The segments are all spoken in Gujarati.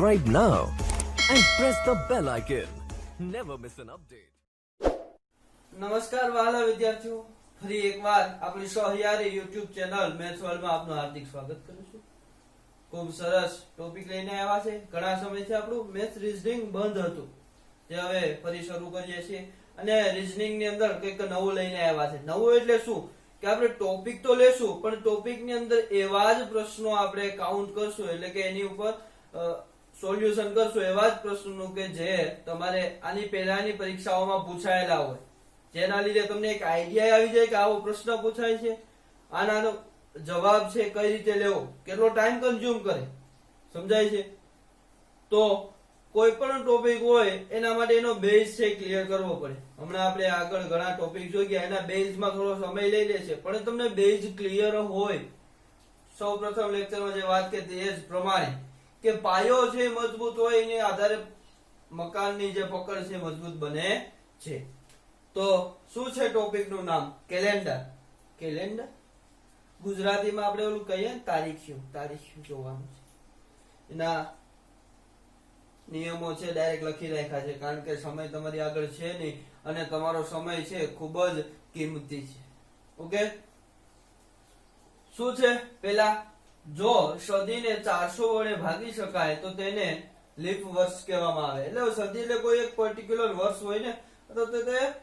subscribe now and press the bell icon. Never miss an update. નમસ્કાર વહાલા વિદ્યાર્થીઓ, ફરી એકવાર આપણી સહયારી YouTube ચેનલ મેથ્સ વર્લ્ડમાં આપનું હાર્દિક સ્વાગત કરું છું. ખૂબ સરસ ટોપિક લઈને આવ્યા છે. ઘણા સમયથી આપણું મેથ્સ રીઝનિંગ બંધ હતું, જે હવે ફરી શરૂ કરીએ છીએ. અને રીઝનિંગ ની અંદર કંઈક નવું લઈને આવ્યા છે. નવું એટલે શું કે આપણે ટોપિક તો લેશું, પણ ટોપિક ની અંદર એવા જ પ્રશ્નો આપણે કાઉન્ટ કરશું, એટલે કે એની ઉપર સોલ્યુશન કરશું એવા જ પ્રશ્નોનું કે જે તમારે આની પહેલાની પરીક્ષાઓમાં પૂછાયેલા હોય, જેના લીધે તમને એક આઈડિયા આવી જાય કે આવો પ્રશ્ન પૂછાય છે, આનો જવાબ છે કઈ રીતે લેવો, કેટલો ટાઈમ કન્ઝ્યુમ કરે, સમજાય છે. તો કોઈ પણ ટોપિક હોય એના માટે એનો બેઝ છે ક્લિયર કરવો પડે. હમણાં આપણે આગળ ઘણા ટોપિક જોઈ ગયા, એના બેઝમાં થોડો સમય લઈ લે છે, પણ તમને બેઝ ક્લિયર હોય, સૌ પ્રથમ લેક્ચરમાં જે વાત કરી એ જ પ્રમાણે કે પાયો છે મજબૂત હોય, એને આધારે મકાનની જે પકડ છે મજબૂત બને છે. તો શું છે ટોપિક નું નામ? કેલેન્ડર. કેલેન્ડર ગુજરાતીમાં આપણે ઓલું કહીએ તારીખ્યું. તારીખ્યું જોવાનું છે. એના નિયમો છે ડાયરેક્ટ લખી રાખ્યા છે, કારણ કે સમય તમારી આગળ છે નહીં અને તમારો સમય છે ખૂબ જ કિંમતી છે. ઓકે, શું છે? પેલા, જો સદીને 400 વડે ભાગી શકાય તો તેને લીપ વર્ષ કહેવામાં આવે. એટલે સદી એટલે કોઈ એક પર્ટિક્યુલર વર્ષ હોય ને, તો તે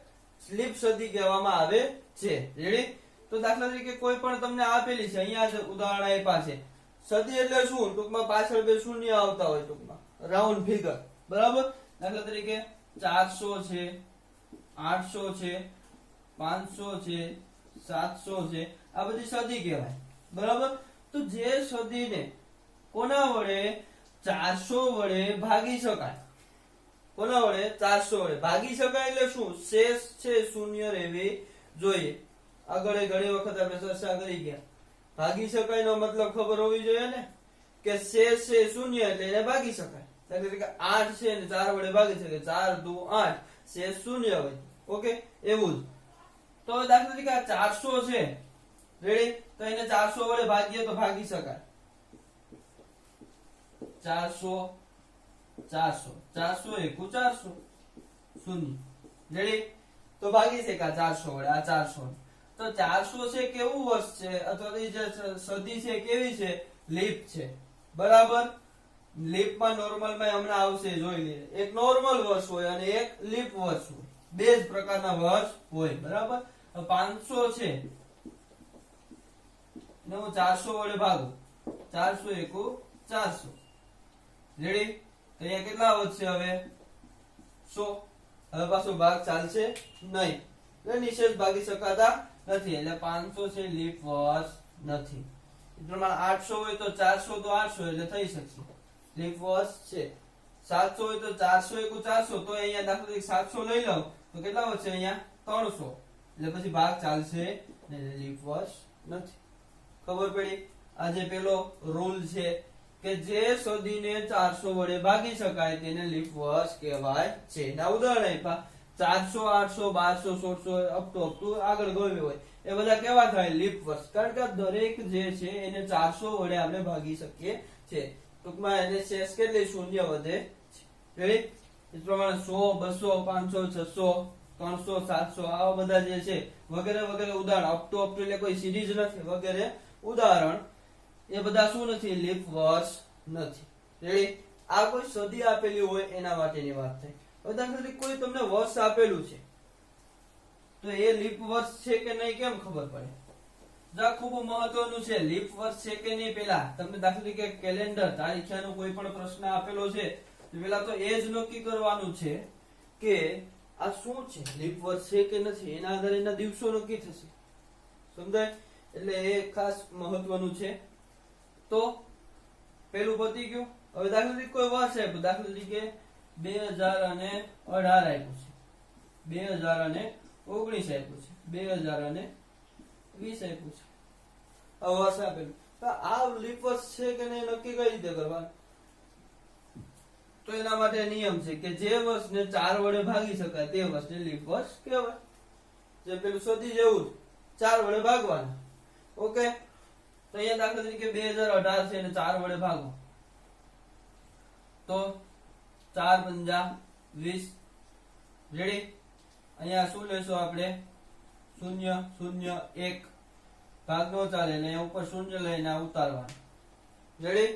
લીપ સદી કહેવામાં આવે છે. રેડી? તો દાખલા તરીકે કોઈ પણ તમને આપેલી છે, અહીંયા જ ઉદાહરણ આપ્યા છે. સદી એટલે શું? ટૂંકમાં પાછળ બે શૂન્ય આવતા હોય, ટૂંકમાં રાઉન્ડ ફિગર, બરાબર. દાખલા તરીકે 400 છે, 800 છે, 500 છે, 700 છે, આ બધી સદી કહેવાય, બરાબર. તો જે સદીને કોના વડે 400 વડે ભાગી શકાય, કોના વડે 400 વડે ભાગી શકાય એટલે શું? શેષ છે શૂન્ય રહેવી જોઈએ. આગળ ઘણી વખત આપણે ચર્ચા કરી ગયા. ભાગી શકાય નો મતલબ ખબર હોવી જોઈએ ને, કે શેષ છે શૂન્ય એટલે એને ભાગી શકાય. દાખલા તરીકે 8 છે ને 4 વડે ભાગી શકાય, 4 2 8, શેષ શૂન્ય હોય. ઓકે, એવું જ. તો દાખલા તરીકે આ 400 છે, રેડી? તો એને 400 વડે ભાગીએ તો ભાગી શકાય. 400 400 400 એકુ 400 શૂન્ય, રેડી? તો ભાગી શકાય 400 વડે. આ 400 તો 400 છે કેવું વર્ષ છે, અથવા તો જે સદી છે કેવી છે? લીપ છે, બરાબર. લીપમાં નોર્મલમાં હમણાં આવશે, જોઈ લઈએ. એક નોર્મલ વર્ષ હોય અને એક લીપ વર્ષ હોય, બે જ પ્રકારના વર્ષ હોય, બરાબર. 500 છે ને હું 400 વડે ભાગું, 400 એકુ 400, રેડી? તો અહીંયા કેટલા વધશે? હવે 100. હવે પાછો ભાગ ચાલશે નહીં, એટલે નિશેષ ભાગી શકાતા નથી, એટલે 500 છે લીપ વર્ષ નથી. એ પ્રમાણે 800 હોય તો 400 તો 800 એટલે થઈ શકશે, લીપ વર્ષ છે. 700 હોય તો 400 એકુ 400, તો અહીંયા દાખલા તરીકે 700 લઈ લઉં તો કેટલા વધશે? અહીંયા 300, એટલે પછી ભાગ ચાલશે ને, લીપ વર્ષ નથી. ખબર પડી? આ જે પેલો રૂલ છે કે જે સદીને 400 વડે ભાગી શકાય તેને લીપ વર્ષ કહેવાય છે. ના ઉદાહરણ આપ્યા 400 800 1200 1600 અપ ટુ આગળ ગયું હોય એ બધા કેવા થાય? લીપ વર્ષ. કારણ કે દરેક જે છે એને 400 વડે આપણે ભાગી શકીએ છે. ટૂંકમાં એને શેષ કેટલી? શૂન્ય વધે છે. રેડી? એ પ્રમાણે 100 200 500 600 300 700 આવા બધા જે છે વગેરે વગેરે ઉદાહરણ, અપ ટુ એટલે કોઈ સિરીઝ નથી, વગેરે ઉદાહરણ એ બધા શું નથી? લીપ વર્ષ નથી. રેડી? આ કોઈ સદી આપેલી હોય એના માટેની વાત થઈ. હવે દાખલા તરીકે કોઈ તમને વર્ષ આપેલું છે, તો એ લીપ વર્ષ છે કે નહીં કેમ ખબર પડે? જા ખૂબ મહત્વનું છે. લીપ વર્ષ છે કે નહીં પેલા તમને દાખલા તરીકે કેલેન્ડર તારીખિયાનો કોઈ પણ પ્રશ્ન આપેલો છે, તો પેલા તો એ જ નક્કી કરવાનું છે કે આ શું છે, લીપ વર્ષ છે કે નથી. એના આધારે એના દિવસો નક્કી થશે, સમજાય? એટલે એ ખાસ મહત્વનું છે. તો પેલું પતી ગયું. હવે દાખલા તરીકે કોઈ વર્ષ આપ્યું, દાખલા તરીકે 2018 આપ્યું છે, 2019 આપ્યું છે, 2020 આપ્યું છે. આ વર્ષ આપેલું, તો આ લીપ વર્ષ છે કે નહીં નક્કી કઈ રીતે કરવાનું? તો એના માટે નિયમ છે કે જે વર્ષને 4 વડે ભાગી શકાય તે વર્ષને લીપ વર્ષ કહેવાય. જે પેલું સદી જેવું 4 વડે ભાગવાનું. ઓકે, તો અહીંયા દાખલા તરીકે 2018 છે અને 4 વડે ભાગો તો 4 પંજા 20. રેડી? અહીંયા શું લેશું આપણે? 0 0 1 ભાગ નો ચાલે ને ઉપર શૂન્ય લઈને ઉતારવાનું. રેડી?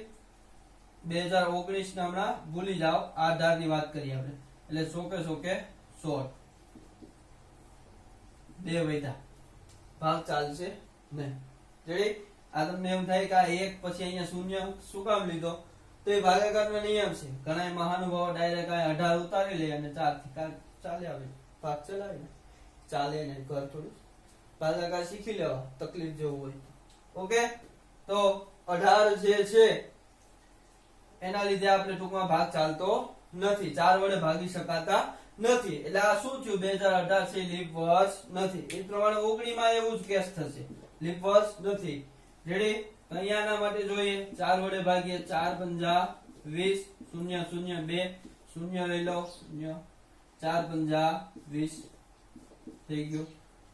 2019 ના હમણાં ભૂલી જાઓ, આ ધારની વાત કરીએ આપણે. એટલે 100 કે 16 બે વૈધા ભાગ ચાલશે નહીં. રેડી? આ તમને એમ થાય કે આ એક પછી અહીંયા શૂન્ય શું કામ લીધો? તો એ ભાગાકારનો નિયમ છે. ઘણા મહાનુભાવો ડાયરેક્ટ 18 ઉતારી લે અને 4 થી ચાલે આવે ભાગ ચલાવે ને ચાલે ને ઘર થોડું ભાગાકાર શીખી લેવા તકલીફ જેવું હોય. ઓકે, તો 18 જે છે એના લીધે આપણે ટૂંકમાં ભાગ ચાલતો નથી, 4 વડે ભાગી શકાતા નથી. એટલે આ શું થયું? 2018 છે, લીપ વર્ષ નથી. એ પ્રમાણે 19 માં એવું જ કેસ થશે, લીપ વર્ષ નથી. રેડી? અહીંયાના માટે જોઈએ 4 વડે ભાગીએ. 4 પંજા 20 0 0 2 0 લઈ લો 0 4 પંજા 20 થઈ ગયું.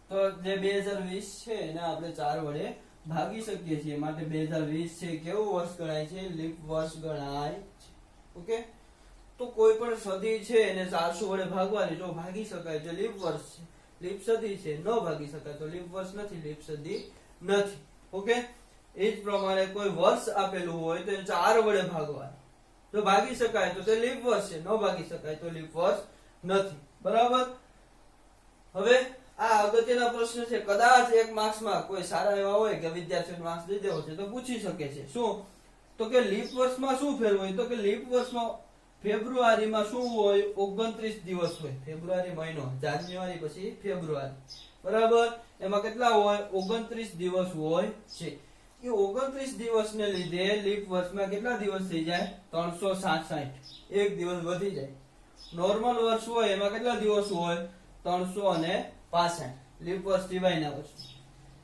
તો જે 2020 છે એને આપણે 4 વડે ભાગી શકીએ છીએ, માટે 2020 છે કેવું વર્ષ ગણાય છે? લીપ વર્ષ ગણાય છે. ઓકે, તો કોઈ પણ સદી છે એને 400 વડે ભાગવાની, જો ભાગી શકાય તો લીપ વર્ષ છે, લીપ સદી છે. ન ભાગી શકાય તો લીપ વર્ષ નથી, લીપ સદી નથી. ઓકે, એ જ પ્રમાણે કોઈ વર્ષ આપેલું હોય તો 4 વડે ભાગવાનું, જો ભાગી શકાય તો તે લીપ વર્ષ છે, ન ભાગી શકાય તો લીપ વર્ષ નથી. બરાબર? હવે આ અગત્યના પ્રશ્ન છે, કદાચ એક માર્ક્સમાં કોઈ સારા એવા હોય કે વિદ્યાર્થીઓને માર્ક્સ દઈ દેવો છે તો પૂછી શકે છે. શું? તો કે લીપ વર્ષમાં શું ફેર હોય? તો કે લીપ વર્ષમાં ફેબ્રુઆરીમાં શું હોય? 29 દિવસ હોય. ફેબ્રુઆરી મહિનો, જાન્યુઆરી પછી ફેબ્રુઆરી, બરાબર? એમાં કેટલા હોય? 29 દિવસ હોય છે. એ 29 દિવસને લીધે લીપ વર્ષમાં કેટલા દિવસ થઈ જાય? 366. એક દિવસ વધી જાય. નોર્મલ વર્ષ હોય એમાં કેટલા દિવસ હોય? 365. લીપ વર્ષ સિવાયના વર્ષ.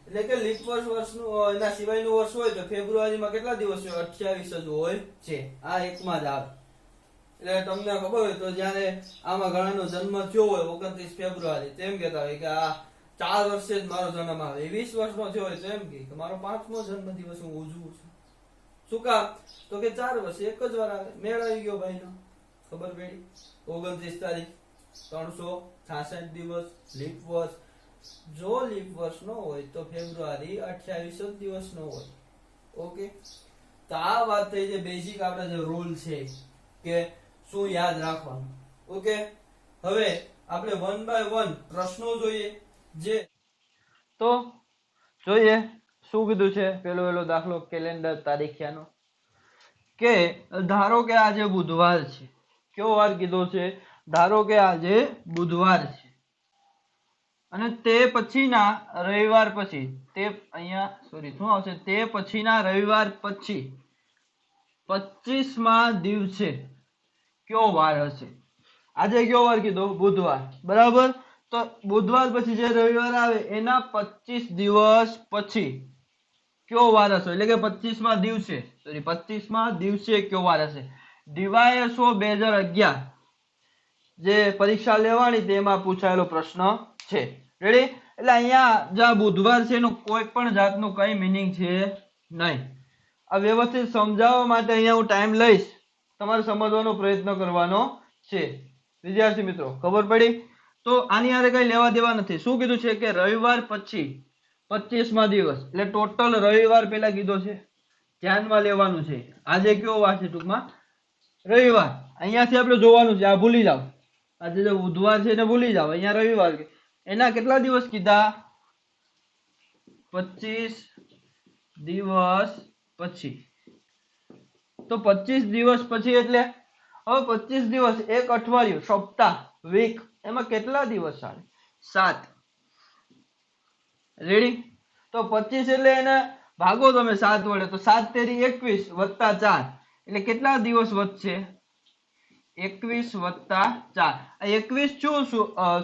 એટલે કે લીપ વર્ષનું એના સિવાયનું વર્ષ હોય તો ફેબ્રુઆરીમાં કેટલા દિવસ હોય? 28 જ હોય છે. આ એકમાં જ આવે. એટલે તમને ખબર હોય તો જ્યારે આમાં ઘણાનો જન્મ થયો હોય 29 ફેબ્રુઆરી, તેમ કહેતા હોય કે આ 4 વર્ષે જ મારો જન્મ આવે. 20 વર્ષનો થયો હોય તો એમ કે મારો 5મો જન્મદિવસ હું ઉજવું છું. શું કામ? તો કે 4 વર્ષે એક જ વાર આવે. મેળ આવી ગયો ભાઈનો. ખબર પડી? 29 તારીખ 366 દિવસ લીપ વર્ષ. જો લીપ વર્ષ નો હોય તો ફેબ્રુઆરી 28 દિવસ નો હોય. ઓકે, તો આ વાત થઈ જે બેઝિક આપણા જે રૂલ છે કે શું યાદ રાખવાનું. ઓકે, હવે આપણે 1 બાય 1 પ્રશ્નો જોઈએ. જે તો જોઈએ શું કીધું છે. પેલો દાખલો કેલેન્ડર તારીખિયાનો, કે ધારો કે આજે બુધવાર છે. કયો વાર કીધો છે? ધારો કે આજે બુધવાર છે અને તે પછીના રવિવાર પછી, તે અહીંયા શું આવશે? તે પછીના રવિવાર પછી 25મા દિવસે કયો વાર હશે? આજે કયો વાર કીધો? બુધવાર, બરાબર? તો બુધવાર પછી જે રવિવાર આવે એના 25 દિવસ પછી કયો વાર હશે? એટલે કે 25મા દિવસે, 25મા દિવસે કયો વાર હશે? DYSO 2011 જે પરીક્ષા લેવાની તેમાં પૂછાયેલો પ્રશ્ન છે. રેડી? એટલે અહીંયા જ્યાં બુધવાર છે એનું કોઈ પણ જાતનું કઈ મીનિંગ છે નહીં. આ વ્યવસ્થિત સમજાવવા માટે અહીંયા હું ટાઈમ લઈશ, તમારે સમજવાનો પ્રયત્ન કરવાનો છે. વિદ્યાર્થી મિત્રો, ખબર પડી? તો આની હારે કઈ લેવા દેવા નથી. શું કીધું છે કે રવિવાર પછી 25મા દિવસ, એટલે ટોટલ રવિવાર પેલા કીધો છે, ધ્યાનમાં લેવાનું છે. આજે કયો વાર છે? ટૂંકમાં રવિવાર. અહીંયાથી આપણે જોવાનું છે, આ ભૂલી જાવ. આજે જે બુધવાર છે એને ભૂલી જાવ. અહીંયા રવિવાર, એના કેટલા દિવસ કીધા? 25 દિવસ પછી. તો 25 દિવસ પછી એટલે હવે 25 દિવસ, એક અઠવાડિયું, સપ્તાહ, વીક, એમાં કેટલા દિવસ આવે? 7. રેડી? તો 25 એટલે એને ભાગો તમે 7 વડે, તો 7 તેરી 21 વત્તા 4 એટલે કેટલા દિવસ વધશે? 21 વત્તા 4. આ 21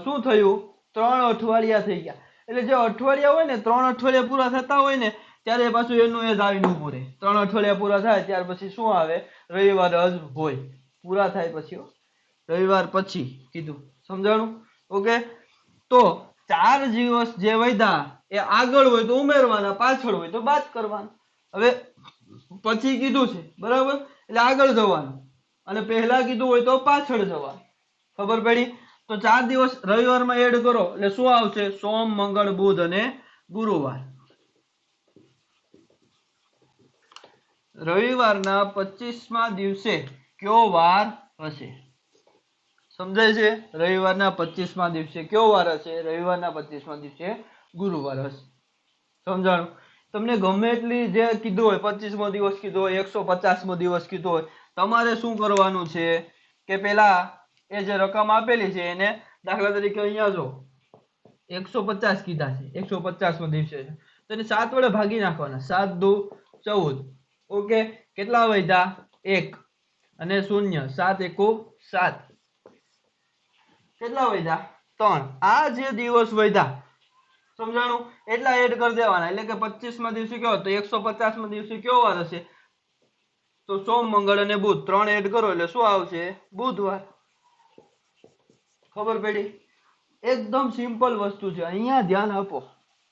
શું થયું? 3 અઠવાડિયા થઈ ગયા. એટલે જે અઠવાડિયા હોય ને, 3 અઠવાડિયા પૂરા થતા હોય ને ત્યારે પાછું એનું એ જ આવીને ઉભું રહે. 3 અઠવાડિયા પૂરા થાય ત્યાર પછી શું આવે? રવિવાર જ હોય. પૂરા થાય પછી રવિવાર પછી કીધું. સમજાણું? ઓકે, તો 4 દિવસ જે વધ્યા એ આગળ હોય તો ઉમેરવાના, પાછળ હોય તો બાદ કરવાના. હવે પછી કીધું છે, બરાબર? એટલે આગળ જવાનું અને પહેલા કીધું હોય તો પાછળ જવા. ખબર પડી? તો 4 દિવસ રવિવારમાં એડ કરો એટલે શું આવશે? સોમ, મંગળ, બુધ અને ગુરુવાર. રવિવારના 25મા દિવસે કયો વાર હશે? સમજાય છે? રવિવારના 25મા દિવસે કયો વાર હશે? રવિવારના 25મા દિવસે ગુરુવાર હશે. સમજાણું? તમને ગમે એટલી જે કીધું હોય, 25મો દિવસ કીધો હોય, 150મો દિવસ કીધો હોય, તમારે શું કરવાનું છે કે પેલા એ જે રકમ આપેલી છે એને, દાખલા તરીકે અહીંયા જો 150 કીધા છે, 150મો દિવસે છે, તો એને 7 વડે ભાગી નાખવાના. 7 દુ 14. ઓકે, કેટલા વધ્યા? 1 અને 0. 7 એકુ 7. કેટલા વધ્યા? 3. આ જે દિવસ વધ્યા, સમજાણું? એટલા એડ કરી દેવાના. એટલે કે 25મા દિવસે કયો તો 150મા દિવસે કયો વાર હશે? તો સોમ, મંગળ અને બુધ. 3 એડ કરો એટલે શું આવશે? બુધવાર. ખબર પડી? એકદમ સિમ્પલ વસ્તુ છે. અહીંયા ધ્યાન આપો,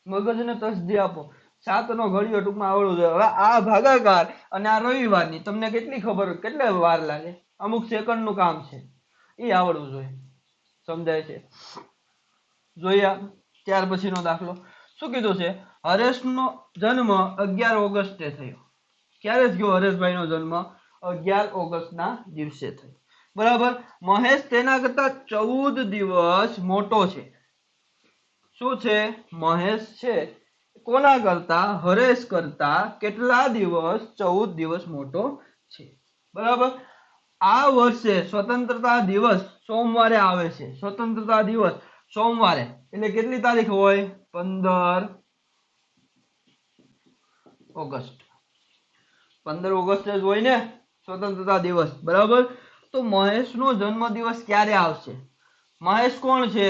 મગજને તસદી આપો. 7 નો ઘડિયો ટૂંકમાં આવડવું જોઈએ. હવે આ ભાગાકાર અને આ રવિવારની તમને કેટલી ખબર, કેટલી વાર લાગે? અમુક સેકન્ડ નું કામ છે, એ આવડવું જોઈએ. સમજાય છે? જોઈએ ત્યાર પછીનો દાખલો. શું કીધું છે? હરેશનો જન્મ 11 ઓગસ્ટે થયો. ક્યારે થયો હરેશભાઈનો જન્મ? 11 ઓગસ્ટના દિવસે થયો. બરાબર. મહેશ તેના કરતા 14 દિવસ મોટો છે. શું છે? મહેશ છે કોના કરતા? હરેશ કરતા કેટલા દિવસ? 14 દિવસ મોટો છે. બરાબર. આ વર્ષે સ્વતંત્રતા દિવસ સોમવારે આવે છે. સ્વતંત્રતા દિવસ સોમવારે એટલે કેટલી તારીખ હોય? 15 ઓગસ્ટ. 15 ઓગસ્ટે જ હોય ને સ્વતંત્રતા દિવસ. બરાબર. તો મહેશનો જન્મ દિવસ ક્યારે આવશે? મહેશ કોણ છે?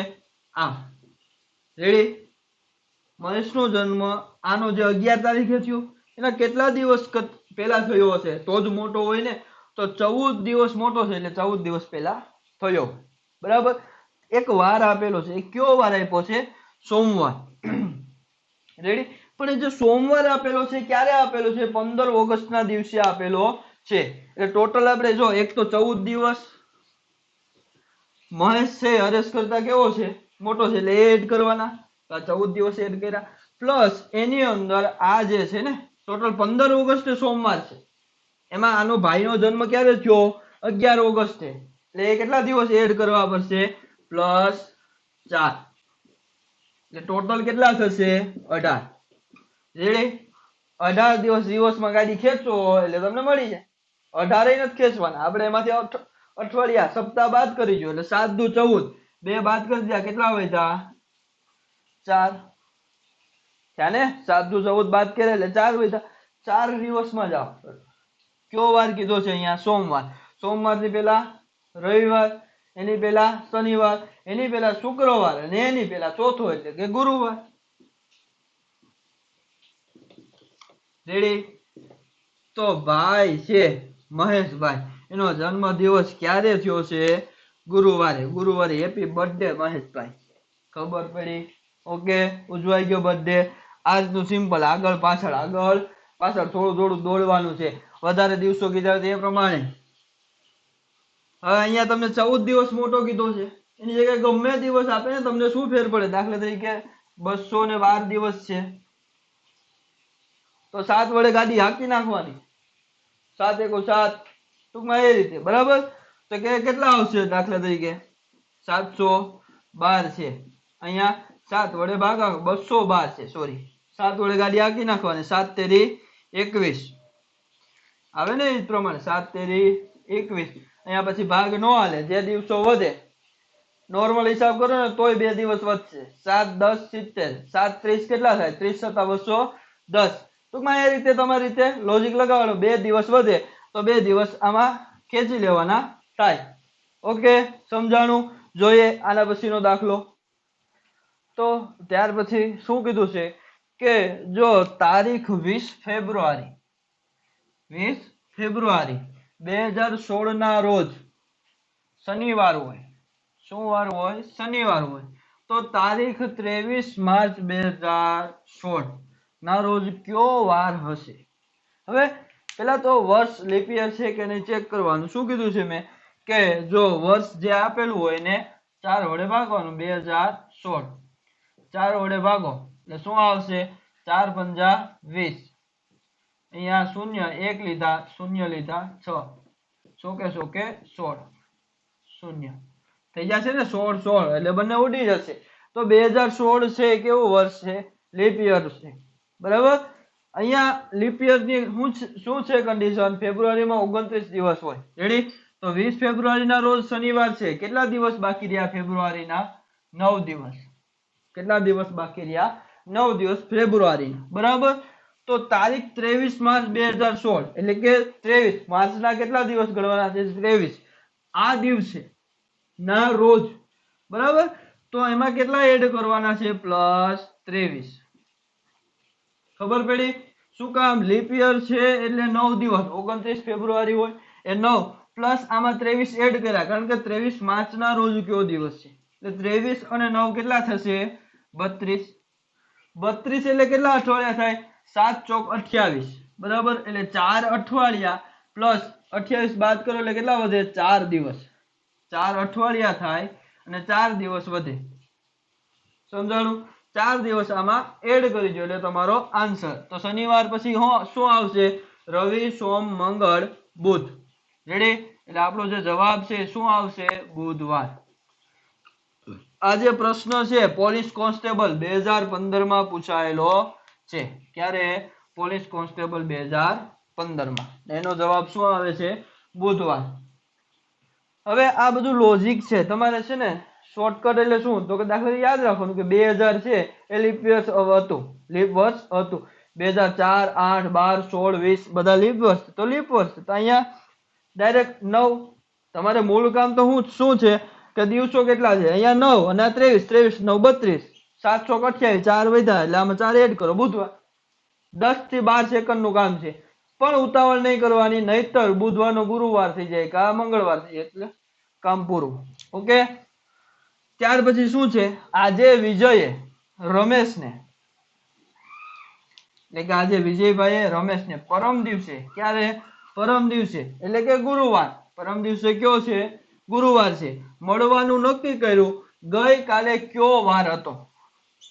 આ રેડી? મહેશનો જન્મ આનો જે 11 તારીખે થયો, એના કેટલા દિવસ પહેલા થયો હશે? તો જ મોટો હોય ને. તો 14 દિવસ મોટો છે એટલે 14 દિવસ પહેલા થયો. બરાબર. એક વાર આપેલો છે. એ કયો વાર આપ્યો છે? સોમવાર. રેડી? પણ એ જે સોમવાર આપેલો છે ક્યારે આપેલો છે? 15 ઓગસ્ટના દિવસે આપેલો છે. એટલે ટોટલ આપણે જો એક તો 14 દિવસ, મહેશ છે હરેશ કરતા કેવો છે? મોટો છે, એટલે એડ કરવાના. 14 દિવસ એડ કર્યા, પ્લસ એની અંદર આ જે છે ને ટોટલ 15 ઓગસ્ટે સોમવાર છે, એમાં આનો ભાઈનો જન્મ ક્યારે થયો? 11 ઓગસ્ટે. એટલે એ કેટલા દિવસ એડ કરવા પડશે? પ્લસ 4. એટલે ટોટલ કેટલા થશે? 18. રેડી? 18 દિવસ દિવસમાં ગાડી ખેંચો એટલે તમને મળી જાય. 18 નથી ખેંચવાના આપણે, એમાંથી અઠવાડિયા સપ્તાહ બાદ કરી જો એટલે 7 દુ 14. 2 બાદ કરી દીધા, કેટલા વધ્યા? 4. ત્યાં ને 7 દુ 14 બાદ કરે એટલે 4 વધ્યા. 4 દિવસમાં જાઓ. કયો વાર કીધો છે અહીંયા? સોમવાર. સોમવારથી પેલા રવિવાર, એની પેલા શનિવાર, એની પેલા શુક્રવાર અને એની પેલા ચોથો એટલે કે ગુરુવાર. રેડી? તો ભાઈ છે મહેશભાઈ, એનો જન્મ દિવસ ક્યારે થયો છે? ગુરુવારે. ગુરુવારે. હેપી બર્થડે મહેશભાઈ. ખબર પડી? ઓકે, ઉજવાઈ ગયો બર્થડે. આજનું સિમ્પલ. આગળ પાછળ, આગળ પાછળ થોડું થોડું દોડવાનું છે. વધારે દિવસો કીધા તે પ્રમાણે. હવે અહીંયા તમને 14 દિવસ મોટો કીધો છે, એની જગ્યાએ ગમે દિવસ આપે ને, તમને શું ફેર પડે? દાખલા તરીકે 212 દિવસ છે તો 7 વડે ગાડી હાંકી નાખવાની. 7 એકુ 7. ટૂંકમાં એ રીતે. બરાબર. તો કે કેટલા આવશે? દાખલા તરીકે 712 છે, અહીંયા 7 વડે ભાગા 212 છે, સોરી 7 વડે ગાડી હાંકી નાખવાની. 7 તેરી 21 આવે ને એ પ્રમાણે. 7 તેરી 21. અહીંયા પછી ભાગ નો હાલે, જે દિવસો વધે નોર્મલ હિસાબ કરો ને તોય 2 દિવસ વધશે. 7 10 70. 7 30 કેટલા થાય? 30 7 210. ટૂંકમાં એ રીતે તમારી રીતે લોજિક લગાવવાનો. 2 દિવસ વધે તો 2 દિવસ આમાં ખેંચી લેવાના થાય. ઓકે, સમજાણું? જોઈએ આના પછીનો દાખલો. તો ત્યાર પછી શું કીધું છે કે જો તારીખ 20 ફેબ્રુઆરી 2016 ના રોજ શનિવાર હોય. શું વાર હોય? શનિવાર હોય. તો તારીખ 23 માર્ચ 2016 ના રોજ કયો વાર હશે? હવે પેલા તો વર્ષ લીપ યર છે કે નહીં ચેક કરવાનું. શું કીધું છે મેં કે જો વર્ષ જે આપેલું હોય ને 4 વડે ભાગવાનું. 2016 4 વડે ભાગો એટલે શું આવશે? 4 પંજા 20. અહીંયા શૂન્ય 1 લીધા, શૂન્ય લીધા 6, સો કે 16 શૂન્ય થઈ જશે ને. 16 એટલે બંને ઉડી જશે. તો 2016 છે કેવું વર્ષ છે? લીપ યર છે. બરાબર. અહીંયા લીપ યર ની શું છે કન્ડિશન? ફેબ્રુઆરીમાં 29 દિવસ હોય. રેડી? તો 20 ફેબ્રુઆરીના રોજ શનિવાર છે. કેટલા દિવસ બાકી રહ્યા ફેબ્રુઆરીના? 9 દિવસ. કેટલા દિવસ બાકી રહ્યા? 9 દિવસ ફેબ્રુઆરીના. બરાબર. તો તારીખ 23 માર્ચ 2016 એટલે કે 23 માર્ચના કેટલા દિવસ ગણવાના છે? 23. આ દિવસે ના રોજ. બરાબર. તો એમાં કેટલા એડ કરવાના છે? +23. ખબર પડી? શું કામ? લીપ યર છે એટલે 9 દિવસ. 29 ફેબ્રુઆરી હોય એ 9 પ્લસ આમાં 23 એડ કર્યા, કારણ કે 23 માર્ચના રોજ કયો દિવસ છે? એટલે 23 અને 9 કેટલા થશે? 32. 32 એટલે કેટલા અઠવાડિયા થાય? 7 ચોક 28. બરાબર. એટલે 4 અઠવાડિયા પ્લસ 28 બાદ કરો એટલે કેટલા વધે? 4 દિવસ. 4 અઠવાડિયા થાય અને 4 દિવસ વધે. સમજાણું? 4 દિવસ આમાં એડ કરી દો એટલે તમારો આન્સર. તો શનિવાર પછી શું આવશે? રવિ, સોમ, મંગળ, બુધ. રેડી? એટલે આપણો જે જવાબ છે શું આવશે? બુધવાર. આ જે પ્રશ્ન છે પોલીસ કોન્સ્ટેબલ 2015 માં પૂછાયેલો છે. ક્યારે? પોલીસ કોન્સ્ટેબલ 2015 માં. એનો જવાબ શું આવે છે? બુધવાર. હવે આ બધું લોજિક છે. તમારે છે ને શોર્ટકટ એટલે શું? તો કે દાખલા યાદ રાખવાનું કે 2000 છે એ લીપ વર્ષ હતું. લીપ વર્ષ હતું. 2004, 8, 12, 16, 20 બધા લીપ વર્ષ. તો લીપ વર્ષ. તો અહીંયા ડાયરેક્ટ 9. તમારે મૂળ કામ તો શું છે કે દિવસો કેટલા છે? અહીંયા 9 અને 23. 23 9 32. 7 ચોક 28. 4 વધ્યા એટલે આમાં 4 એડ કરો. બુધવાર. 10 થી 12 સેકન્ડનું કામ છે. પણ ઉતાવળ નહીં કરવાની, નહીતર બુધવારનો ગુરુવાર થઈ જાય કે મંગળવાર થઈ જાય એટલે કામ પૂરું. ઓકે. ત્યાર પછી શું છે? આજે વિજયે રમેશને, એટલે કે આજે વિજયભાઈએ રમેશને પરમ દિવસે, ક્યારે? પરમ દિવસે એટલે કે ગુરુવાર. પરમ દિવસે કયો છે? ગુરુવાર છે. મળવાનું નક્કી કર્યું. ગઈ કાલે કયો વાર હતો?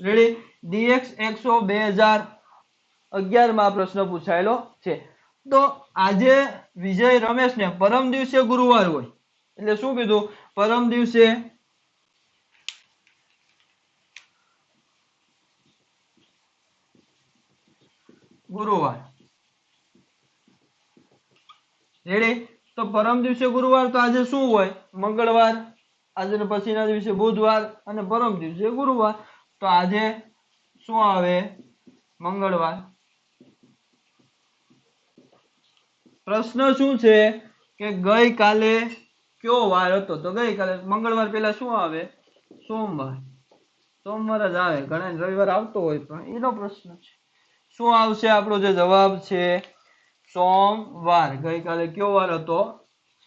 રેડી? DX 100 2011 માં પ્રશ્ન પૂછાયેલો છે. તો આજે વિજય રમેશને પરમ દિવસે ગુરુવાર હોય એટલે શું કીધું? પરમ દિવસે ગુરુવાર. રેડી? તો પરમ દિવસે ગુરુવાર. તો આજે શું હોય? મંગળવાર. આજે પછીના દિવસે બુધવાર અને પરમ દિવસે ગુરુવાર. તો આજે શું આવે? મંગળવાર. પ્રશ્ન શું છે કે ગઈ કાલે કયો વાર હતો? તો ગઈ કાલે મંગળવાર પહેલા શું આવે? સોમવાર. સોમવાર જ આવે. ઘણા રવિવાર આવતો હોય પણ એનો પ્રશ્ન છે. શું આવશે? આપણો જે જવાબ છે સોમવાર. ગઈકાલે કયો વાર હતો?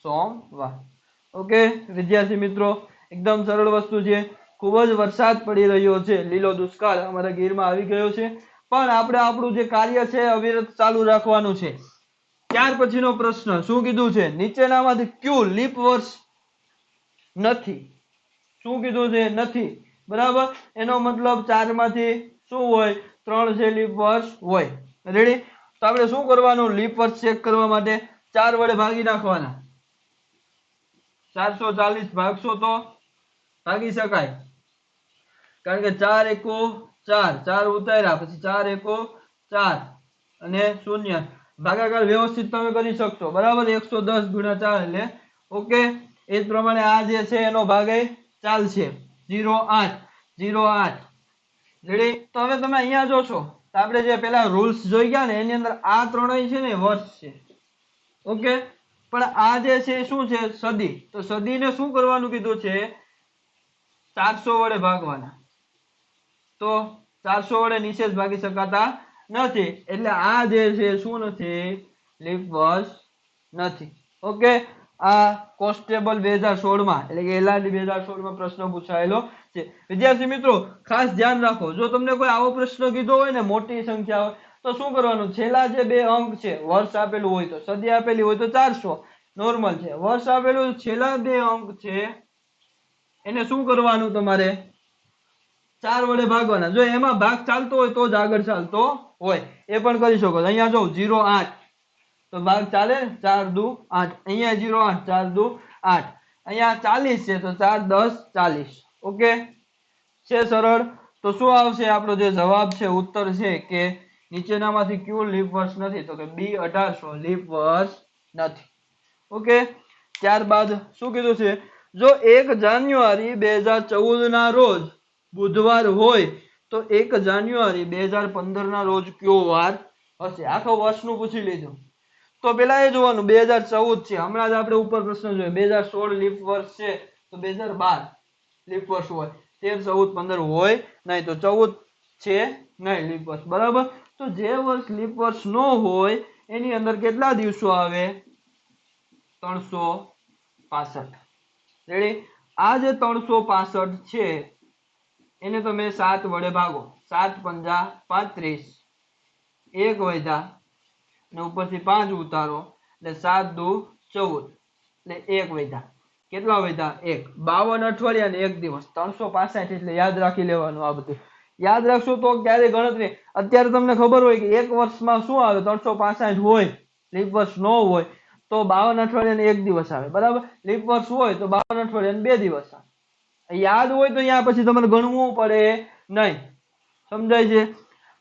સોમવાર. ઓકે વિદ્યાર્થી મિત્રો, એકદમ સરળ વસ્તુ છે. ખૂબ જ વરસાદ પડી રહ્યો છે. લીલો દુષ્કાળ અમારા ગીરમાં આવી ગયો છે. પણ આપણે આપણું જે કાર્ય છે અવિરત ચાલુ રાખવાનું છે. ત્યાર પછીનો પ્રશ્ન શું કીધું છે? નીચેનામાંથી કયું લીપ વર્ષ નથી? શું કીધું છે? નથી. બરાબર. એનો મતલબ 4 માંથી શું હોય? 3 છે લીપ વર્ષ હોય. રેડી? તો આપણે શું કરવાનું? લીપ વર્ષ ચેક કરવા માટે 4 વડે ભાગી નાખવાના. 440 ભાગશો તો ભાગી શકાય, કારણ કે 4 એકુ 4, 4 ઉતાર્યા પછી 4 એકુ 4 અને 0. ભાગાકાર વ્યવસ્થિત તમે કરી શકશો. બરાબર. 110 × 4 એટલે ઓકે. એ જ પ્રમાણે આ જે છે એનો ભાગે ચાલશે 0.8 0.8. રેડી? તો હવે તમે અહીંયા જોશો તો આપણે જે પેલા રૂલ્સ જોઈ ગયા ને એની અંદર આ ત્રણેય છે ને વર્ષ છે. ઓકે. પણ આ જે છે શું છે? સદી. તો સદીને શું કરવાનું કીધું છે? 400 વડે ભાગવાના. તો 400 વડે નિશેષ ભાગી શકાતા નથી. એટલે આ જે છે શું નથી? લીપ વર્ષ નથી. ઓકે. આ કોન્સ્ટેબલ 2016 માં એટલે કે LRD 2016 માં પ્રશ્ન પૂછાયેલો છે. વિદ્યાર્થી મિત્રો ખાસ ધ્યાન રાખો, જો તમને કોઈ આવો પ્રશ્ન કીધો હોય ને મોટી સંખ્યા હોય તો શું કરવાનું, છેલ્લા જે બે અંક છે, વર્ષ આપેલું હોય તો, સદી આપેલી હોય તો 400 નોર્મલ છે, વર્ષ આપેલું છેલ્લા બે અંક છે એને શું કરવાનું, તમારે 4 વડે ભાગવાના. જો એમાં ભાગ ચાલતો હોય તો જ આગળ ચાલતો હોય, એ પણ કરી શકો. અહીંયા જો 0 8 તો ભાગ ચાલે, 4 દુ 8, અહીંયા 0 8 4 દુ 8, અહીંયા 40 છે તો 4 10 40. ઓકે, છે સરળ. તો શું આવશે આપણો જે જવાબ છે, ઉત્તર છે કે નીચેનામાંથી કયું લીપ વર્ષ નથી, તો કે બી 1800 લીપ વર્ષ નથી. ઓકે, ત્યારબાદ શું કીધું છે, જો 1 જાન્યુઆરી 2014 ના રોજ બુધવાર હોય તો 1 જાન્યુઆરી 2015 ના રોજ કયો વાર હશે. આખો વર્ષનું પૂછી લીધું. તો પેલા એ જોવાનું 2014 છે, હમણાં જ આપણે ઉપર પ્રશ્ન જોયો. 2016 લીપ વર્ષ છે તો 2012 લીપ વર્ષ હોય, 13 14 15 હોય નહીં, તો 14 છે નહીં લીપ વર્ષ. બરાબર. તો જે વર્ષ લીપ વર્ષ ન હોય એની અંદર કેટલા દિવસો આવે, 365. રેડી. આ જે 365 છે એને તમે 7 વડે ભાગો, 7 પંજા 35, 1 વધ્યા ને ઉપરથી 5 ઉતારો એટલે 7 દુ 14 એટલે 1 વધ્યા. કેટલા વધ્યા, 1. 52 અઠવાડિયા ને 1 દિવસ, 365 એટલે યાદ રાખી લેવાનું. આ બધું યાદ રાખશો તો ક્યારે ગણતરી. અત્યારે તમને ખબર હોય કે એક વર્ષમાં શું આવે, 365 હોય, લીપ વર્ષ ન હોય તો 52 અઠવાડિયા ને 1 દિવસ આવે. બરાબર. લીપ વર્ષ હોય તો 52 અઠવાડિયા ને 2 દિવસ આવે. યાદ હોય તો અહીંયા પછી તમારે ગણવું પડે નહીં. સમજાય છે.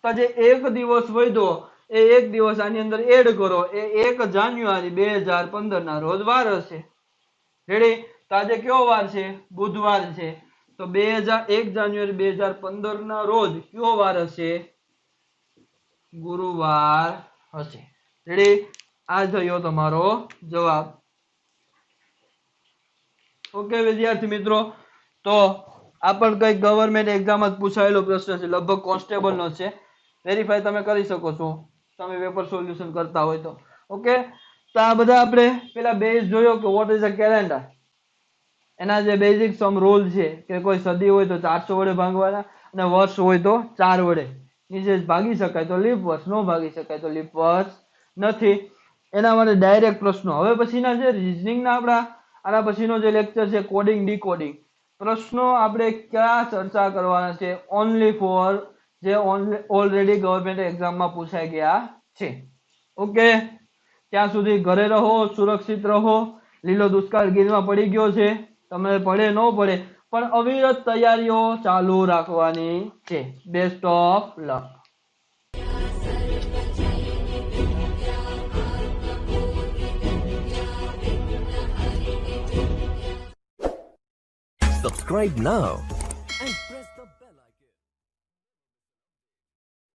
તો જે 1 દિવસ વધ્યો એ 1 દિવસ આની અંદર એડ કરો, એ 1 જાન્યુઆરી 2015 ના રોજ વાર હશે. રેડી. તો આજે કયો વાર છે, બુધવાર છે, તો 1 જાન્યુઆરી 2015 ના રોજ કયો વાર હશે, ગુરુવાર હશે. રેડી. આ થયો તમારો જવાબ. ઓકે વિદ્યાર્થી મિત્રો, તો આ પણ કઈ ગવર્મેન્ટ એક્ઝામ જ પૂછાયેલો પ્રશ્ન છે, લગભગ કોન્સ્ટેબલ નો છે. વેરીફાઈ તમે કરી શકો છો તમે પેપર સોલ્યુશન કરતા હોય તો. ઓકે, તો આ બધા આપણે પેલા બેઝ જોયો કે વોટ ઇઝ અ કેલેન્ડર, એના જે બેઝિક સમ રૂલ છે કે કોઈ સદી હોય તો 400 વડે ભાગવાના અને વર્ષ હોય તો 4 વડે. નીચે ભાગી શકાય તો લીપ વર્ષ, ન ભાગી શકાય તો લીપ વર્ષ નથી. એના માટે ડાયરેક્ટ પ્રશ્નો. હવે પછીના જે રીઝનિંગના આપણા આના પછીનો જે લેક્ચર છે કોડિંગ ડીકોડિંગ, પ્રશ્નો આપણે ક્યાં ચર્ચા કરવાના છે, ઓનલી ફોર જે ઓલરેડી ગવર્મેન્ટ એક્ઝામમાં પૂછાઈ ગયા છે. ઓકે, ત્યાં સુધી ઘરે રહો, સુરક્ષિત રહો. લીલો દુષ્કાળ ગીરમાં પડી ગયો છે, તમને પડે ન પડે પણ અવિરત તૈયારીઓ ચાલુ રાખવાની છે. Best of luck. Subscribe now and press the